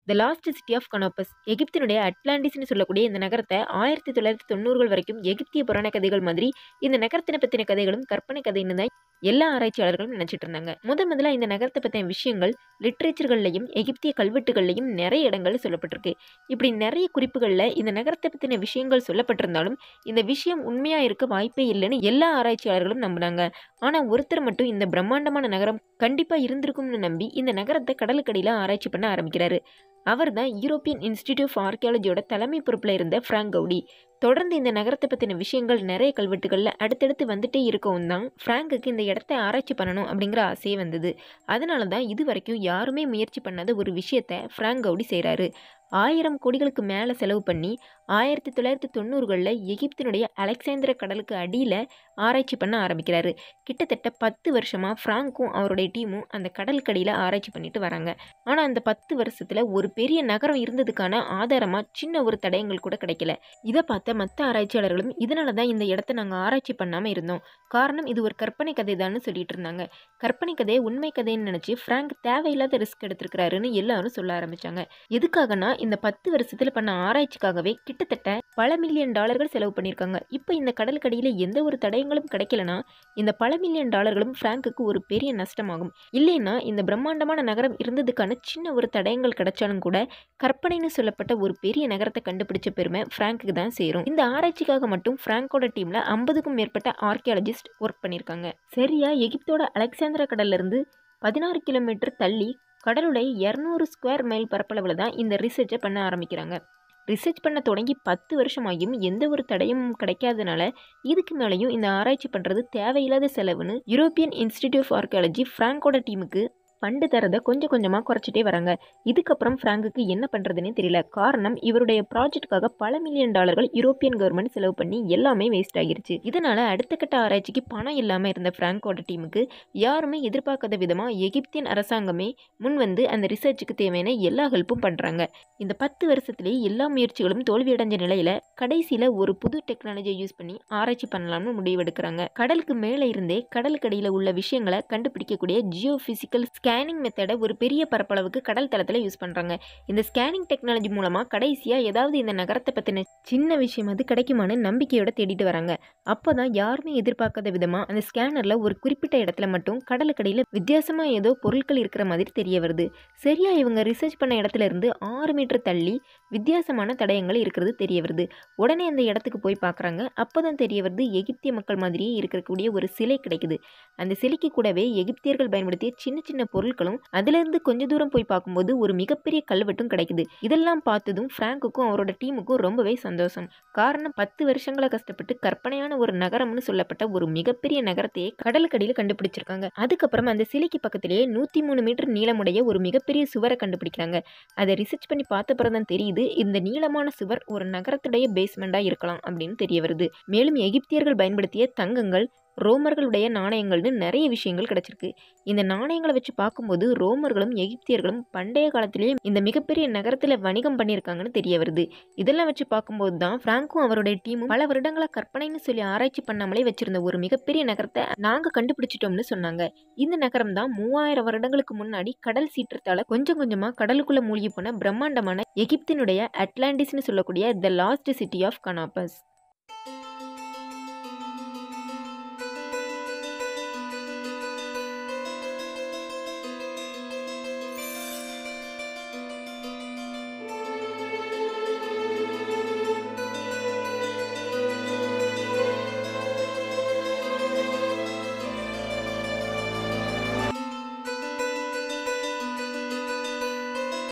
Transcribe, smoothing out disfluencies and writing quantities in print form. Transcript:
The last city of கனோபஸ் எகிப்தினுடைய அட்லாண்டிஸ்னு சொல்லக்கூடிய இந்த நகரத்தை 1990கள் வரைக்கும் எகிப்திய புராண கதைகள் மாதிரி இந்த நகரத்தினை பற்றின கதைகளும் கற்பனை கதைன்னு தான் எல்லா ஆராய்ச்சியாளர்களும் நினைச்சிட்டு இருந்தாங்க. முதல்ல இந்த நகரத்தை பற்றின விஷயங்கள் லிட்ரேச்சர்கள்லையும் எகிப்திய கல்வெட்டுகள்லையும் நிறைய இடங்கள் சொல்லப்பட்டிருக்கு. இப்படி நிறைய குறிப்புகளில் இந்த நகரத்தை பற்றின விஷயங்கள் சொல்லப்பட்டிருந்தாலும் இந்த விஷயம் உண்மையா இருக்க வாய்ப்பே இல்லைன்னு எல்லா ஆராய்ச்சியாளர்களும் நம்பினாங்க. ஆனால் ஒருத்தர் மட்டும் இந்த பிரம்மாண்டமான நகரம் கண்டிப்பா இருந்திருக்கும்னு நம்பி இந்த நகரத்தை கடலுக்கடியில் ஆராய்ச்சி பண்ண ஆரம்பிக்கிறாரு. அவர் தான் யூரோப்பியன் இன்ஸ்டிடியூட் ஆஃப் ஆர்கியாலஜியோட தலைமை பொறுப்பில் இருந்த ஃப்ராங்க் கவுடி. தொடர்ந்து இந்த நகரத்தை பற்றின விஷயங்கள் நிறைய கல்வெட்டுகளில் அடுத்தடுத்து வந்துட்டே இருக்கவும் தான் ஃப்ராங்குக்கு இந்த இடத்த ஆராய்ச்சி பண்ணணும் அப்படிங்கிற ஆசையே வந்தது. அதனால தான் இது வரைக்கும் யாருமே முயற்சி பண்ணாத ஒரு விஷயத்தை ஃப்ராங்க் கவுடி செய்கிறாரு. 1000 கோடிகளுக்கு மேலே செலவு பண்ணி 1990களில் எகிப்தினுடைய அலெக்சாந்திர கடலுக்கு அடியில் ஆராய்ச்சி பண்ண ஆரம்பிக்கிறாரு. கிட்டத்தட்ட 10 வருஷமாக ஃப்ராங்க்கும் அவருடைய டீமும் அந்த கடலுக்கடியில் ஆராய்ச்சி பண்ணிட்டு வராங்க. ஆனால் அந்த 10 வருஷத்தில் ஒரு பெரிய நகரம் இருந்ததுக்கான ஆதாரமாக சின்ன ஒரு தடயங்கள் கூட கிடைக்கல. இதை பார்த்த மற்ற ஆராய்ச்சியாளர்களும் இதனால தான் இந்த இடத்த நாங்கள் ஆராய்ச்சி பண்ணாமல் இருந்தோம், காரணம் இது ஒரு கற்பனை கதை தான்னு சொல்லிட்டு இருந்தாங்க. கற்பனை கதையை உண்மை கதைன்னு நினச்சி ஃப்ராங்க் தேவையில்லாத ரிஸ்க் எடுத்திருக்கிறாருன்னு எல்லாரும் சொல்ல ஆரம்பித்தாங்க. எதுக்காகனா இந்த 10 வருஷத்தில் பண்ண ஆராய்ச்சிக்காகவே கிட்டத்தட்ட பல மில்லியன் டாலர்கள் செலவு பண்ணியிருக்காங்க. இப்போ இந்த கடலுக்கடியில் எந்த ஒரு தடயங்களும் கிடைக்கலனா இந்த பல மில்லியன் டாலர்களும் ஃப்ராங்குக்கு ஒரு பெரிய நஷ்டமாகும். இல்லைன்னா இந்த பிரம்மாண்டமான நகரம் இருந்ததுக்கான சின்ன ஒரு தடயங்கள் கிடைச்சாலும் கூட கற்பனைன்னு சொல்லப்பட்ட ஒரு பெரிய நகரத்தை கண்டுபிடிச்ச பெருமை ஃப்ராங்குக்கு தான் சேரும். இந்த ஆராய்ச்சிக்காக மட்டும் ஃப்ராங்கோட டீம்ல 50க்கும் மேற்பட்ட ஆர்கியாலஜிஸ்ட் ஒர்க் பண்ணியிருக்காங்க. சரியா எகிப்தோட அலெக்சாந்திரா கடல்ல இருந்து 16 கிலோமீட்டர் தள்ளி கடலுடைய 200 ஸ்கொயர் மைல் பரப்பளவில் தான் இந்த ரிசர்ச்சை பண்ண ஆரம்பிக்கிறாங்க. ரிசர்ச் பண்ண தொடங்கி 10 வருஷமாகியும் எந்த ஒரு தடயமும் கிடைக்காதனால இதுக்கு மேலேயும் இந்த ஆராய்ச்சி பண்ணுறது தேவையில்லாத செலவுன்னு யூரோப்பியன் இன்ஸ்டிடியூட் ஆஃப் ஆர்கியாலஜி ஃப்ராங்கோட டீமுக்கு ஃபண்டு தரதை கொஞ்சம் கொஞ்சமாக குறைச்சிட்டே வராங்க. இதுக்கப்புறம் ஃப்ராங்குக்கு என்ன பண்ணுறதுன்னே தெரியல. காரணம் இவருடைய ப்ராஜெக்டுக்காக பல மில்லியன் டாலர்கள் யூரோப்பியன் கவர்மெண்ட் செலவு பண்ணி எல்லாமே வேஸ்ட் ஆகிருச்சு. இதனால் அடுத்த கட்ட ஆராய்ச்சிக்கு பணம் இல்லாமல் இருந்த ஃப்ராங்கோட டீமுக்கு யாருமே எதிர்பார்க்காத விதமாக எகிப்தியன் அரசாங்கமே முன் வந்து அந்த ரிசர்ச்சுக்கு தேவையான எல்லா ஹெல்ப்பும் பண்ணுறாங்க. இந்த 10 வருஷத்துலேயே எல்லா முயற்சிகளும் தோல்வியடைஞ்ச நிலையில் கடைசியில் ஒரு புது டெக்னாலஜியை யூஸ் பண்ணி ஆராய்ச்சி பண்ணலாம்னு முடிவெடுக்கிறாங்க. கடலுக்கு மேலே இருந்தே கடலுக்கடியில் உள்ள விஷயங்களை கண்டுபிடிக்கக்கூடிய ஜியோ ஃபிசிக்கல் ஸ்கேனிங் மெத்தடை ஒரு பெரிய பரப்பளவுக்கு கடல் தளத்தில் யூஸ் பண்ணுறாங்க. இந்த ஸ்கேனிங் டெக்னாலஜி மூலமாக கடைசியாக ஏதாவது இந்த நகரத்தை பற்றின சின்ன விஷயம் அது கிடைக்குமான்னு நம்பிக்கையோட தேடிட்டு வராங்க. அப்போ தான் யாருமே எதிர்பார்க்காத விதமாக அந்த ஸ்கேனரில் ஒரு குறிப்பிட்ட இடத்துல மட்டும் கடலுக்கடியில் வித்தியாசமாக ஏதோ பொருட்கள் இருக்கிற மாதிரி தெரிய வருது. சரியாக இவங்க ரிசர்ச் பண்ண இடத்துல இருந்து 6 மீட்டர் தள்ளி வித்தியாசமான தடயங்கள் இருக்கிறது தெரிய வருது. உடனே அந்த இடத்துக்கு போய் பார்க்குறாங்க. அப்போ தான் தெரிய வருது எகிப்திய மக்கள் மாதிரியே இருக்கக்கூடிய ஒரு சிலை கிடைக்குது. அந்த சிலைக்கு கூடவே எகிப்தியர்கள் பயன்படுத்திய சின்ன சின்ன பொருட்களும் அதிலிருந்து கொஞ்ச தூரம் போய் பார்க்கும்போது ஒரு மிகப்பெரிய கல்வெட்டும் கிடைக்குது. இதெல்லாம் பார்த்ததும் ஃப்ராங்குக்கும் அவரோட டீமுக்கும் ரொம்பவே சந்தோஷம். காரணம் 10 வருஷங்களை கஷ்டப்பட்டு கற்பனையான ஒரு நகரம்னு சொல்லப்பட்ட ஒரு மிகப்பெரிய நகரத்தையே கடலுக்கடியில் கண்டுபிடிச்சிருக்காங்க. அதுக்கப்புறம் அந்த சிலைக்கு பக்கத்திலேயே 103 மீட்டர் நீளமுடைய ஒரு மிகப்பெரிய சுவரை கண்டுபிடிக்கிறாங்க. அதை ரிசர்ச் பண்ணி பார்த்த பிறகுதான் தெரியுது இந்த நீளமான சுவர் ஒரு நகரத்துடைய பேஸ்மெண்டா இருக்கலாம் அப்படின்னு தெரிய வருது. மேலும் எகிப்தியர்கள் பயன்படுத்திய தங்கங்கள், ரோமர்களுடைய நாணயங்கள்னு நிறைய விஷயங்கள் கிடைச்சிருக்கு. இந்த நாணயங்களை வச்சு பார்க்கும்போது ரோமர்களும் எகிப்தியர்களும் பண்டைய காலத்திலேயே இந்த மிகப்பெரிய நகரத்தில் வணிகம் பண்ணியிருக்காங்கன்னு தெரிய வருது. இதெல்லாம் வச்சு பார்க்கும்போது தான் ஃப்ராங்க்கும் அவருடைய டீமும் பல வருடங்களா கற்பனைன்னு சொல்லி ஆராய்ச்சி பண்ணாமலே வச்சிருந்த ஒரு மிகப்பெரிய நகரத்தை நாங்கள் கண்டுபிடிச்சிட்டோம்னு சொன்னாங்க. இந்த நகரம் தான் 3000 வருடங்களுக்கு முன்னாடி கடல் சீற்றத்தால் கொஞ்சம் கொஞ்சமாக கடலுக்குள்ள மூழ்கி போன பிரம்மாண்டமான எகிப்தினுடைய அட்லாண்டிஸ்னு சொல்லக்கூடிய த லாஸ்ட் சிட்டி ஆஃப் கனாபஸ்.